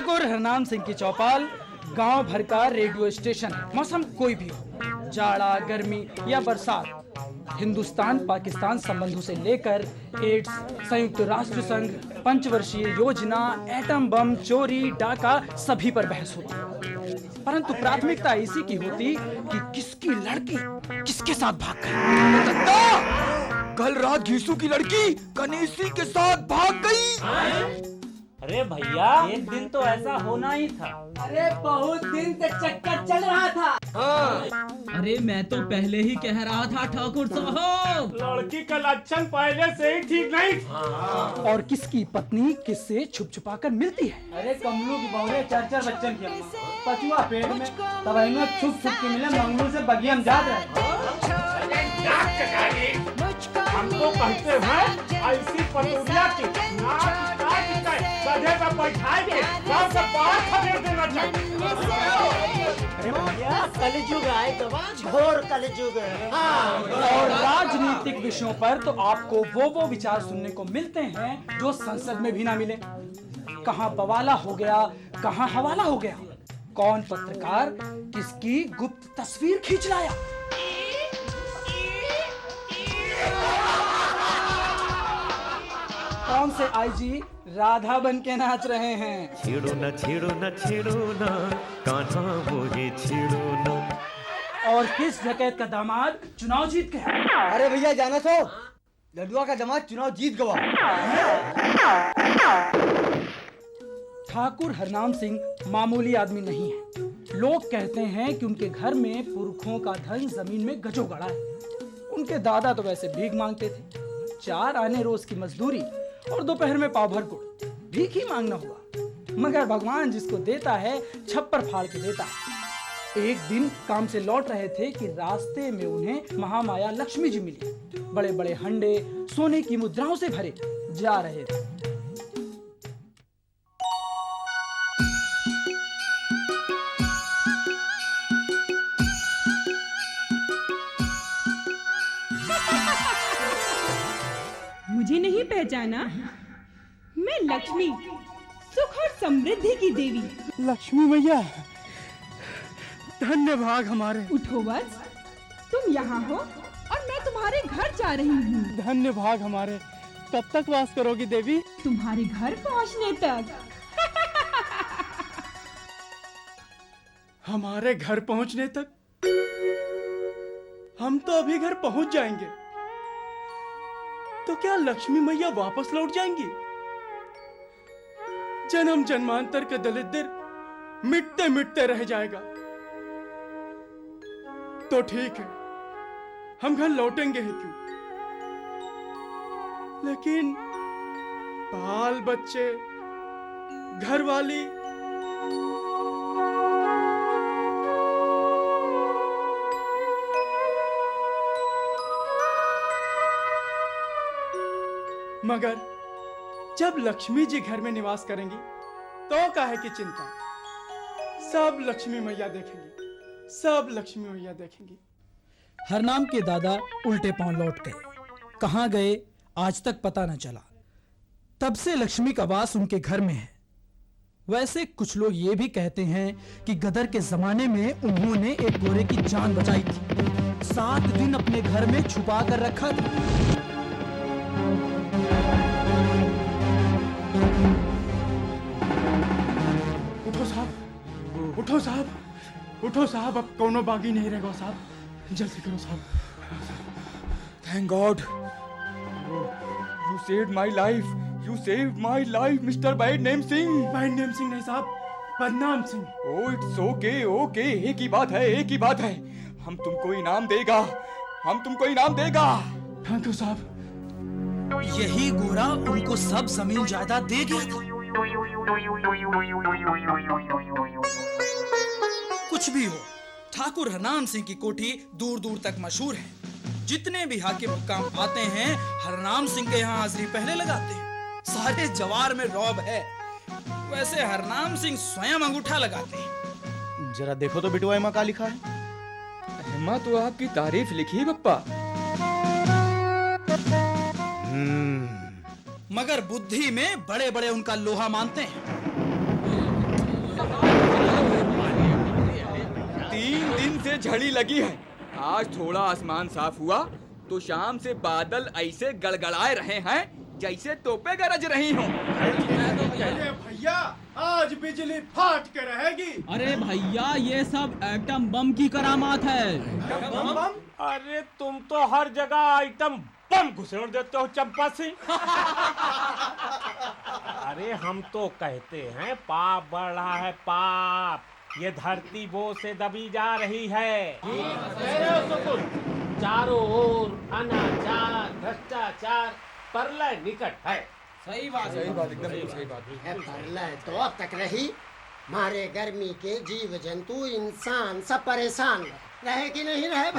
ठाकुर हरनाम सिंह की चौपाल गांव भर का रेडियो स्टेशन है। मौसम कोई भी हो, जाड़ा, गर्मी या बरसात, हिंदुस्तान पाकिस्तान संबंधों से लेकर एड्स, संयुक्त राष्ट्र संघ, पंचवर्षीय योजना, एटम बम, चोरी, डाका, सभी पर बहस होती। परंतु प्राथमिकता इसी की होती कि किसकी लड़की किसके साथ भाग गई। कल रात घीसू की लड़की गणेशी के साथ भाग गई। अरे भैया, एक दिन तो ऐसा होना ही था। अरे बहुत दिन से चक्कर चल रहा था। हाँ। अरे मैं तो पहले ही कह रहा था ठाकुर साहब, लड़की का लक्षण पहले से ही ठीक नहीं था। और किसकी पत्नी किससे छुप छुपा कर मिलती है। अरे कमलू की बहू है, 4-4 बच्चन की अम्मा, पचुआ पेट में, तब इन्हें छुप छुप के मिले मंगलू से बगिया हम जात रहे। हमको कहते हैं ऐसी पटुरिया की नाच गधे पर बैठाएंगे, गाँव से बाहर खदेड़ देना चाहिए। अरे भैया, कलयुग आए तो घोर कलयुग है। और राजनीतिक विषयों पर तो आपको वो विचार सुनने को मिलते हैं जो संसद में भी ना मिले। कहाँ बवाला हो गया, कहाँ हवाला हो गया, कौन पत्रकार किसकी गुप्त तस्वीर खींच लाया। कौन से आईजी राधा बन के नाच रहे हैं। छेड़ो न छेड़ो न छेड़ो न कांचा वो ये छेड़ो न। और किस डकैत का दामाद चुनाव जीत गया। अरे भैया जाना तो लडुआ का दामाद चुनाव जीत गवा। ठाकुर हरनाम सिंह मामूली आदमी नहीं है। लोग कहते हैं कि उनके घर में पुरखों का धन जमीन में गजो गड़ा है। उनके दादा तो वैसे भीख मांगते थे, 4 आने रोज की मजदूरी और दोपहर में पाव भर गुड़, भीख ही मांगना हुआ। मगर भगवान जिसको देता है छप्पर फाड़ के देता है। एक दिन काम से लौट रहे थे कि रास्ते में उन्हें महामाया लक्ष्मी जी मिली। बड़े बड़े हंडे सोने की मुद्राओं से भरे जा रहे थे। मुझे नहीं पहचाना? मैं लक्ष्मी, सुख और समृद्धि की देवी। लक्ष्मी मैया, धन्य भाग हमारे। उठो बस, तुम यहाँ हो और मैं तुम्हारे घर जा रही हूँ। धन्य भाग हमारे। कब तक वास करोगी देवी? तुम्हारे घर पहुँचने तक। हमारे घर पहुँचने तक? हम तो अभी घर पहुँच जाएंगे, तो क्या लक्ष्मी मैया वापस लौट जाएंगी? जन्म जन्मांतर के दलिद्र मिटते मिटते रह जाएगा। तो ठीक है, हम घर लौटेंगे ही क्यों, लेकिन बाल बच्चे, घरवाली, मगर जब लक्ष्मी जी घर में निवास करेंगी तो काहे की चिंता। सब लक्ष्मी मैया देखेंगी, सब लक्ष्मी मैया देखेंगी। हरनाम के दादा उल्टे पांव लौट गए। कहां गए आज तक पता न चला। तब से लक्ष्मी का वास उनके घर में है। वैसे कुछ लोग ये भी कहते हैं कि गदर के जमाने में उन्होंने एक गोरे की जान बचाई थी, 7 दिन अपने घर में छुपा कर रखा था। उठो साहब, उठो साहब, अब कोनो बागी नहीं रहेगा साहब, जल्दी करो साहब। Thank God, you saved my life, you saved my life mister wide name Singh. Wide name Singh नहीं साहब, बदनाम Singh. Oh it's okay okay, एक ही बात है, एक ही बात है। हम तुमको इनाम देगा, हम तुमको इनाम देगा। थैंक यू साहब। यही गोरा उनको सब जमीन जायदाद दे गया था। कुछ भी हो, ठाकुर हरनाम सिंह की कोठी दूर दूर तक मशहूर है। जितने भी हाकिम हुक्काम आते हैं हरनाम सिंह के यहाँ हाजिरी पहले लगाते हैं। सारे जवार में रौब है। वैसे हरनाम सिंह स्वयं अंगूठा लगाते हैं। जरा देखो तो बिटुआ एमा क्या लिखा है। एमा तो आपकी तारीफ लिखी है पप्पा। मगर बुद्धि में बड़े बड़े उनका लोहा मानते हैं। झड़ी लगी है। आज थोड़ा आसमान साफ हुआ तो शाम से बादल ऐसे गड़गड़ाए रहे हैं जैसे तोपे गरज रही हों। अरे भैया, आज बिजली फाट के रहेगी। अरे भैया, ये सब एटम बम की करामात है। बम बम? अरे तुम तो हर जगह आइटम बम घुसेड़ देते हो चंपा सिंह। अरे हम तो कहते हैं पाप बढ़ रहा है, पाप। ये धरती बोझ से दबी जा रही है। चारों ओर अनाचार, भ्रष्टाचार, प्रलय निकट है। सही बात, एकदम सही बात। प्रलय तो अब तक रही, मारे गर्मी के जीव जंतु इंसान सब परेशान रहे कि नहीं रहे?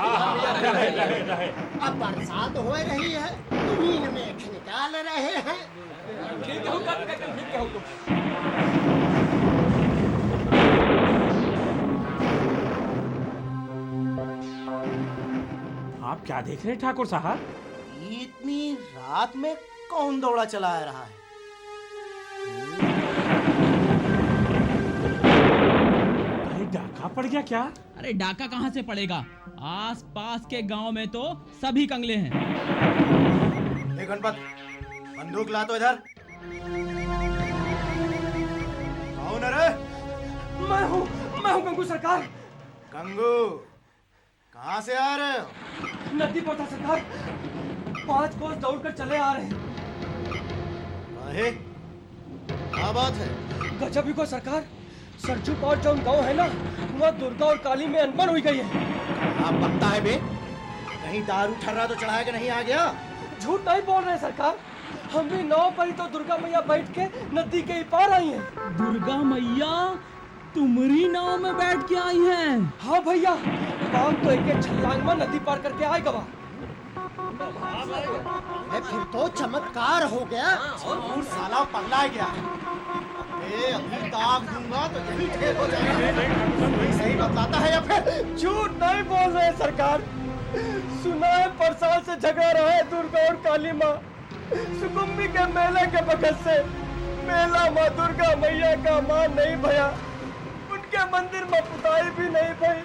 रहे। अब बरसात हो रही है, जमीन में निकाल रहे हैं। ठीक है तुम। आप क्या देख रहे हैं ठाकुर साहब? इतनी रात में कौन दौड़ा चला आ रहा है? कहीं डाका पड़ गया क्या? अरे डाका कहाँ से पड़ेगा? आस पास के गांव में तो सभी कंगले हैं। गणपत, बंदूक ला तो इधर। कौन है रे? मैं हूँ गंगू सरकार। गंगू, कहाँ से आ रहे हो? नदी पर था सरकार, 5 कोस दौड़कर चले आ रहे हैं। अरे क्या बात है? गजब ही को सरकार, सरजू और जो गांव है ना, वहाँ दुर्गा और काली में अनबन हुई गई है। आप पता है बे, कहीं दारू ठर्रा तो चढ़ाया के नहीं आ गया? झूठ नहीं बोल रहे सरकार, हम भी नाव पर ही तो दुर्गा मैया बैठ के नदी के ही पार आई हैं। दुर्गा मैया तुम्हारी नाव में बैठ के आई हैं? हाँ भैया, काम तो एक छलांग में नदी पार करके आए गवा। फिर तो चमत्कार हो गया। और साला पगला गया। अभी दाग दूंगा तो यही ठेक हो जाएगा। सही बतलाता है या फिर झूठ नहीं बोल रहे सरकार? सुना है परसाल से झगड़ा रहा है दुर्गा और काली माँ। सुकुम्भी के मेले के बगल से मेला माँ दुर्गा मैया का मान नहीं भया, उनके मंदिर में पुताई भी नहीं भई,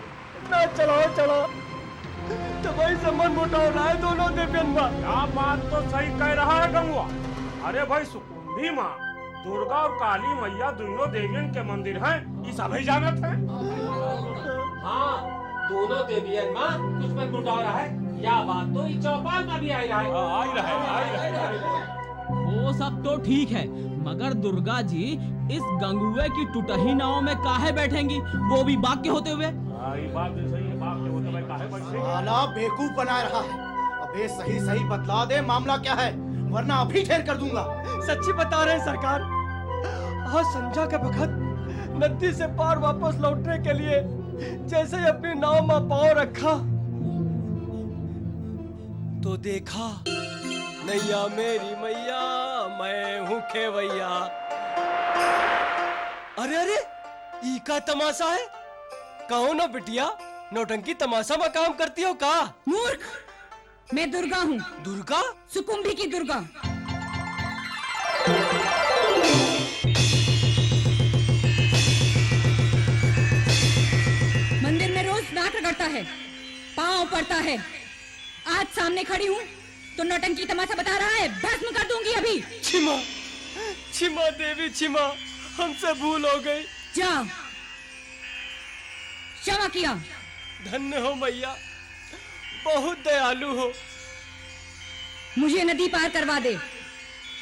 ना चढ़ा तो वही से मन मुटाव रहा है दोनों देवियन माँ। क्या बात तो सही कह रहा है गंगुआ। अरे भाई, सुकुम्भी माँ, दुर्गा और काली मैया दोनों देवियन के मंदिर हैं, ये सभी जानत है। हाँ, दोनों देवियन माँ कुछ पर मुटाव रहा है, या बात तो इस चौपाल में भी आई रहा है। वो सब तो ठीक है, मगर दुर्गा जी इस गंगुए की टूटही नाव में काहे बैठेंगी, वो भी बाग के होते हुए? ये बात भी सही है, बाप के होते हुए काहे बैठे? साला बेवकूफ बना रहा है। अबे सही बतला दे, मामला क्या है, वरना अभी ठेर कर दूंगा। सच्ची बता रहे हैं सरकार, आज संध्या के वक्त नदी से पार वापस लौटने के लिए जैसे ही अपनी नाव में पांव रखा तो देखा, नैया मेरी मैया मैं हूँ खेवैया। अरे ई का तमाशा है? कहो ना बिटिया, नौटंकी तमाशा में काम करती हो का? मूर्ख, मैं दुर्गा हूँ। दुर्गा? सुकुम्भी की दुर्गा। मंदिर में रोज नाक रगड़ता है, पाँव पड़ता है। आज सामने खड़ी हूँ तो नौटंकी तमाशा बता रहा है, भस्म कर दूंगी अभी। छिमा देवी छिमा, हमसे भूल हो गई। जा, क्षमा किया। धन्य हो मैया, बहुत दयालु हो। मुझे नदी पार करवा दे,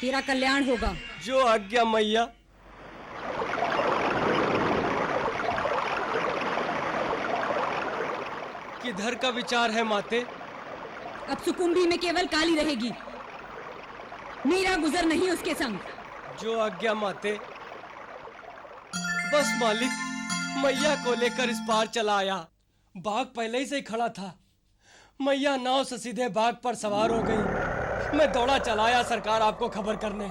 तेरा कल्याण होगा। जो आज्ञा मैया। किधर का विचार है माते? अब सुकुम्भी में केवल काली रहेगी, मेरा गुजर नहीं उसके संग। जो आज्ञा माते। बस मालिक, मैया को लेकर इस पार चला आया। बाघ पहले ही से खड़ा था, मैया नाव से सीधे बाघ पर सवार हो गई। मैं दौड़ा चलाया सरकार आपको खबर करने।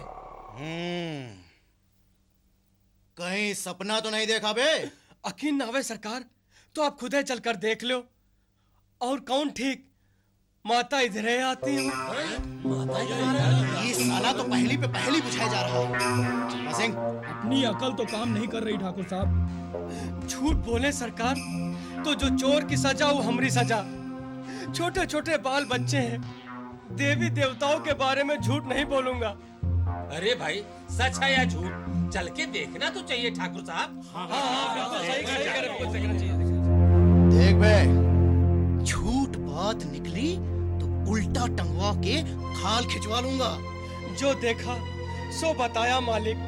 कहीं सपना तो नहीं देखा बे? यकीन ना आवे सरकार तो आप खुदे चलकर देख लो। और कौन ठीक, माता इधर आती हूँ। ये साला तो पहली पे पहली बुझाया जा रहा है। अपनी अकल तो काम नहीं कर रही ठाकुर साहब। झूठ बोले सरकार, तो जो चोर की सजा वो हमारी सजा। छोटे छोटे बाल बच्चे हैं, देवी देवताओं के बारे में झूठ नहीं बोलूंगा। अरे भाई सच है या झूठ चल के देखना तो चाहिए ठाकुर साहब। देख बे, झूठ बात निकली तो उल्टा टंगवा के खाल खिंचवा लूंगा। जो देखा सो बताया मालिक।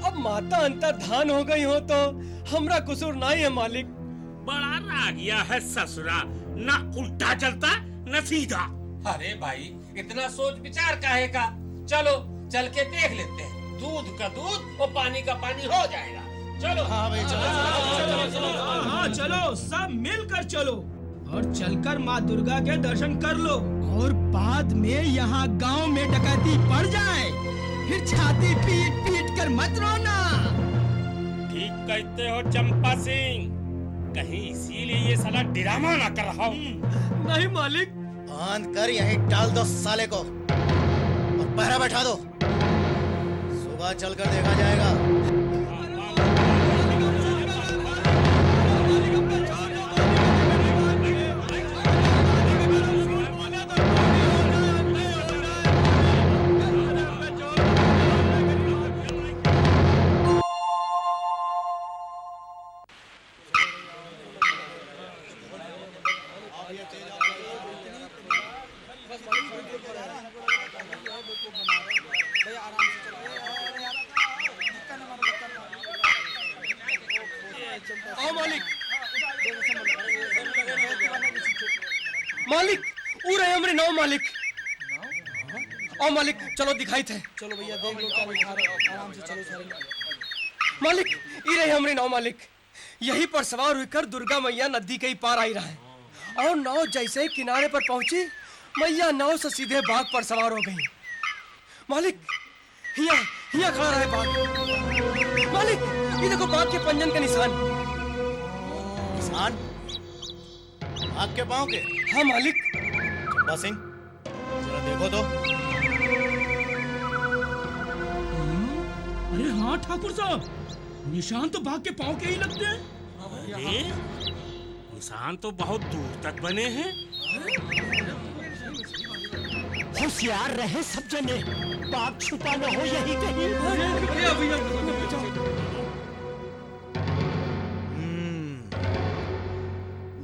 अब माता अंतर्धान हो गई हो तो हमरा कसूर नहीं है मालिक। बड़ा रागिया है ससुरा, ना उल्टा चलता न सीधा। अरे भाई इतना सोच विचार काहे का, चलो चल के देख लेते हैं। दूध का दूध और पानी का पानी हो जाएगा। चलो। हाँ भाई चलो। हाँ चलो, सब मिलकर चलो और चलकर माँ दुर्गा के दर्शन कर लो। और बाद में यहाँ गांव में डकैती पड़ जाए फिर छाती पीट पीट कर मत रोना। ठीक कहते हो चंपा सिंह, कहीं इसीलिए ये साला ड्रामा ना कर रहा हूँ। नहीं मालिक। बांध कर यहीं डाल दो साले को और पहरा बैठा दो। सुबह चलकर देखा जाएगा। आओ मालिक। मालिक ऊ रहे हमरे नौ मालिक। आओ मालिक चलो दिखाई थे। चलो भैया देख लो क्या दिखा रहे, आराम से चलो सारे। मालिक ई रहे हमरे नौ मालिक। यहीं पर सवार होकर दुर्गा मैया नदी के ही पार आई रहा है। और नाव जैसे ही किनारे पर पहुंची, मैया नाव से सीधे बाग पर सवार हो गई। मालिक हिया खड़ा रहे बाग। मालिक ये देखो बाग के पंजन का निशान। निशान? आग के पाँव के? हाँ मालिक। चंपा सिंह जरा देखो तो। अरे हाँ ठाकुर साहब, निशान तो बाघ के पाँव के ही लगते हैं। अरे निशान तो बहुत दूर तक बने हैं। होशियार रहे सब जने, बाघ छुपा न हो यही कहीं।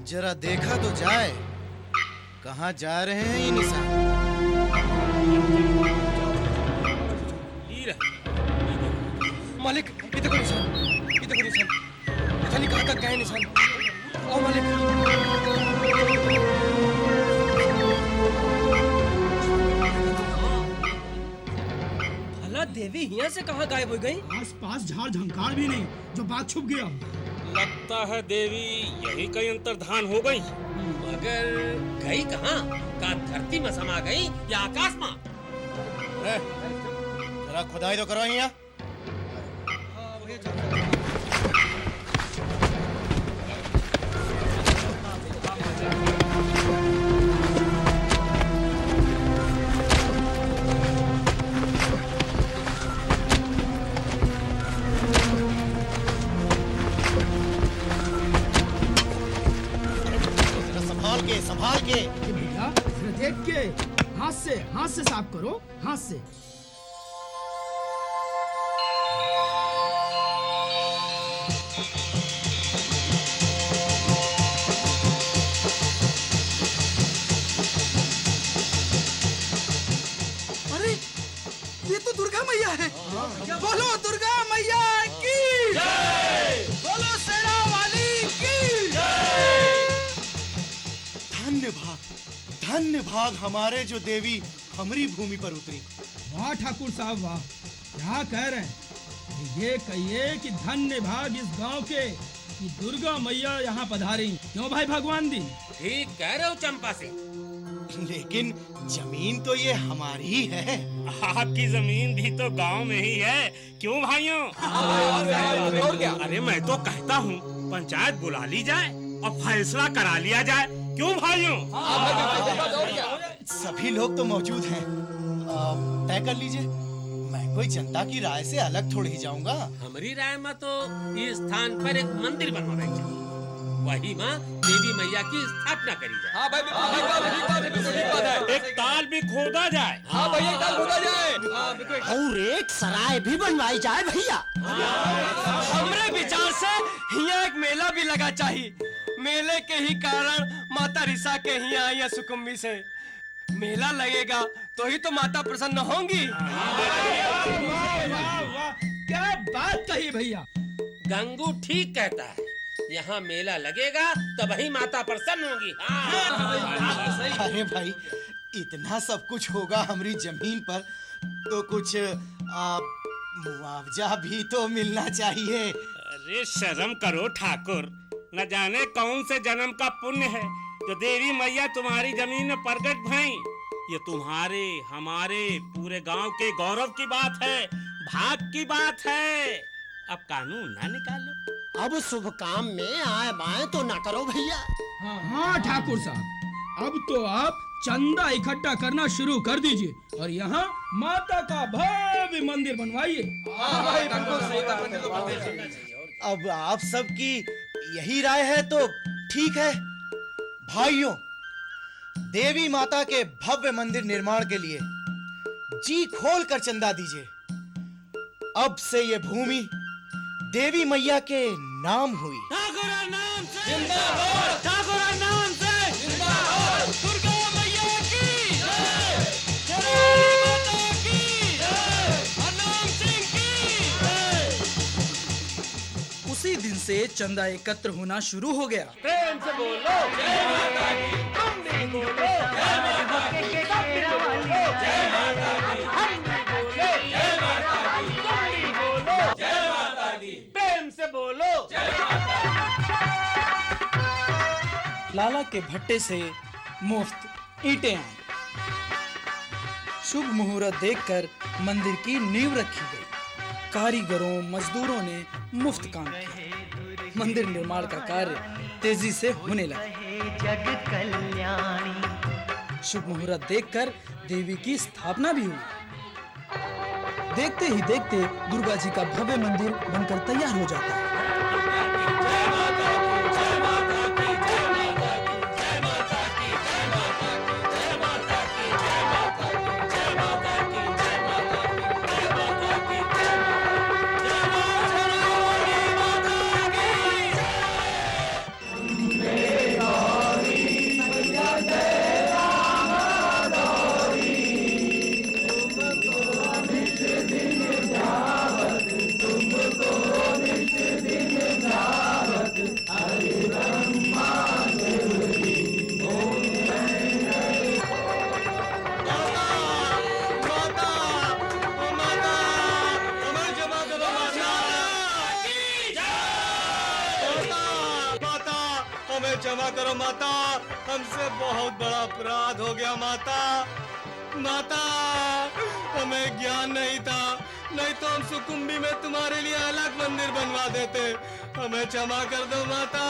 जरा देखा तो जाए कहाँ जा रहे हैं ये निशान। मालिक ये देखो निशान, ये देखो निशान। पता नहीं कहाँ तक गए निशान। ओ मालिक। देवी यहाँ से कहाँ गायब हो गई? आस-पास झाड़ झंकार भी नहीं, जो बाघ छुप गया। लगता है देवी यही कहीं अंतर्धान हो गई। मगर गई कहाँ? का धरती में समा गई या आकाश में? जरा खुदाई तो करो यहाँ। संभाल के भैया देख के हाथ से साफ करो, हाथ से। अरे ये तो दुर्गा मैया है। बोलो दुर्गा मैया की जय, बोलो सेना वाली की जय। धन्य भाग हमारे जो देवी हमारी भूमि पर उतरी। वाह ठाकुर साहब वाह, क्या कह रहे हैं? ये कहिए कि धन्य भाग इस गांव के कि दुर्गा मैया यहाँ पधारी। क्यों भाई भगवान दी? ठीक कह रहे हो चंपा से। लेकिन जमीन तो ये हमारी ही है। आपकी जमीन भी तो गांव में ही है, क्यों भाइयों? और क्या? अरे मैं तो कहता हूँ पंचायत बुला ली जाए और फैसला करा लिया जाए, क्यों भाइयों? सभी लोग तो मौजूद हैं। तय कर लीजिए, मैं कोई जनता की राय से अलग थोड़ी ही जाऊंगा। हमारी राय में तो इस स्थान पर एक मंदिर बनवाना चाहिए। वही माँ देवी मैया की स्थापना करी जाए। हाँ भाई, ठीक बात है। एक ताल भी खोदा जाए। हाँ भैया, एक ताल खोदा जाए। और एक सराय भी बनवाई जाए भैया। हमरे विचार से यहाँ एक मेला भी लगा चाहिए। मेले के ही कारण माता रिसा के यहाँ आई है सुकुम्भी से। मेला लगेगा तो ही तो माता प्रसन्न होंगी। क्या बात कही भैया। गंगू ठीक कहता है, यहाँ मेला लगेगा तब ही माता प्रसन्न होगी। अरे भाई, इतना सब कुछ होगा हमारी जमीन पर, तो कुछ मुआवजा भी तो मिलना चाहिए। अरे शर्म करो ठाकुर, न जाने कौन से जन्म का पुण्य है जो देवी मैया तुम्हारी जमीन में प्रकट भई। ये तुम्हारे हमारे पूरे गांव के गौरव की बात है, भाग की बात है। अब कानून ना निकालो। अब शुभ काम में आए बाएं तो ना करो भैया। हाँ ठाकुर साहब, अब तो आप चंदा इकट्ठा करना शुरू कर दीजिए और यहाँ माता का भव्य मंदिर बनवाइए। अब आप सबकी यही राय है तो ठीक है। भाइयों, देवी माता के भव्य मंदिर निर्माण के लिए जी खोल कर चंदा दीजिए। अब से ये भूमि देवी मैया के नाम हुई। ठाकुरा नाम से जिंदाबाद, ठाकुरा नाम से जिंदाबाद। दुर्गा मैया की जय, जय माता की जय, हरनाम सिंह की जय। उसी दिन से चंदा एकत्र होना शुरू हो गया। प्रेम से बोलो जय माता की, तुम भी बोलो जय माता की, सब भी बोलो जय माता की, हम भी बोलो जय माता की, तुम भी बोलो जय माता की, प्रेम से बोलो जय माता की। लाला के भट्टे से मुफ्त ईंटें आई। शुभ मुहूर्त देखकर मंदिर की नींव रखी गई। कारीगरों मजदूरों ने मुफ्त काम किया। मंदिर निर्माण का कार्य तेजी से होने लगा। जग कल्याणी। शुभ मुहूर्त देखकर देवी की स्थापना भी हुई। देखते ही देखते दुर्गा जी का भव्य मंदिर बनकर तैयार हो जाता है। क्षमा करो माता, हमसे बहुत बड़ा अपराध हो गया माता। माता, हमें ज्ञान नहीं था, नहीं तो हम सुकुम्भी में तुम्हारे लिए अलग मंदिर बनवा देते। हमें क्षमा कर दो माता।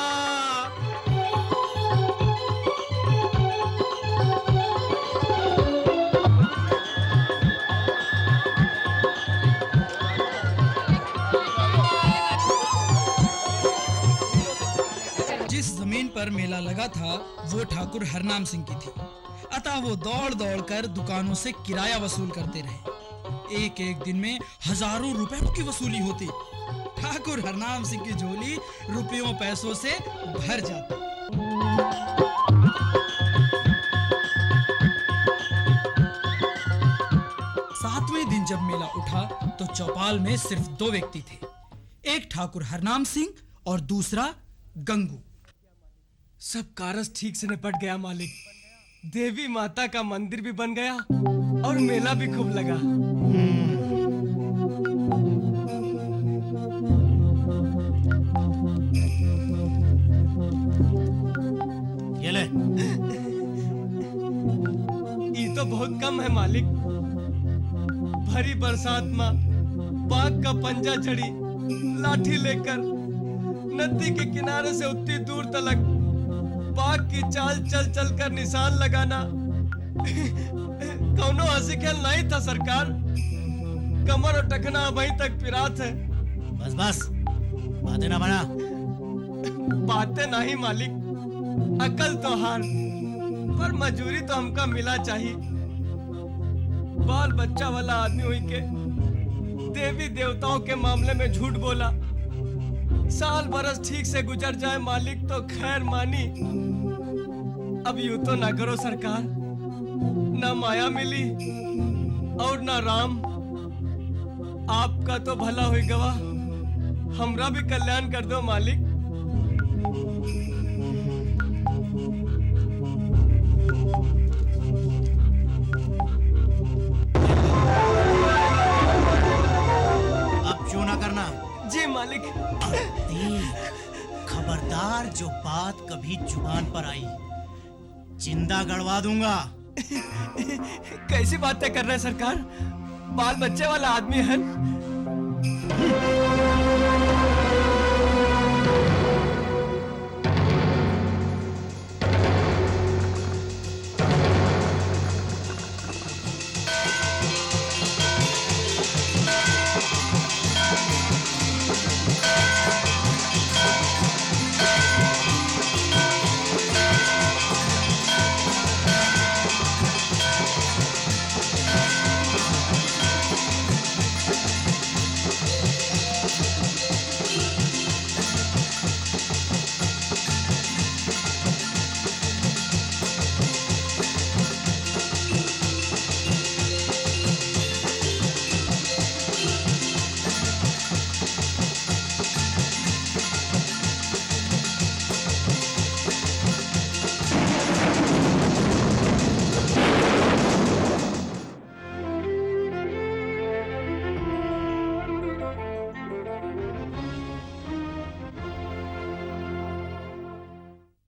जिस जमीन पर मेला लगा था वो ठाकुर हरनाम सिंह की थी, अतः वो दौड़ दौड़ कर दुकानों से किराया वसूल करते रहे। एक एक दिन में हजारों रुपयों की वसूली होती। ठाकुर हरनाम सिंह की झोली रुपयों पैसों से भर जाती। सातवें दिन जब मेला उठा तो चौपाल में सिर्फ दो व्यक्ति थे, एक ठाकुर हरनाम सिंह और दूसरा गंगू। सब कारज ठीक से निपट गया मालिक। देवी माता का मंदिर भी बन गया और मेला भी खूब लगा। ये ले। ये तो बहुत कम है मालिक। भरी बरसात में बाघ का पंजा चढ़ी लाठी लेकर नदी के किनारे से उतनी दूर तलक बाघ की चाल चल चल कर निशान लगाना कौनो हंसी खेल नहीं था सरकार। कमर और टखना वहीं तक पिरात है। बस बस, बातें ना बना। बातें नहीं मालिक, अकल तो हार, पर मजूरी तो हमका मिला चाहिए। बाल बच्चा वाला आदमी हुई के देवी देवताओं के मामले में झूठ बोला। साल बरस ठीक से गुजर जाए मालिक तो खैर मानी। अब यूं तो ना करो सरकार, ना माया मिली और ना राम। आपका तो भला हुई गवाह, हमरा भी कल्याण कर दो मालिक। अब क्यों ना करना? जी मालिक। खबरदार, जो बात कभी जुबान पर आई जिंदा गड़वा दूंगा। कैसी बातें कर रहे हैं सरकार? बाल बच्चे वाला आदमी है।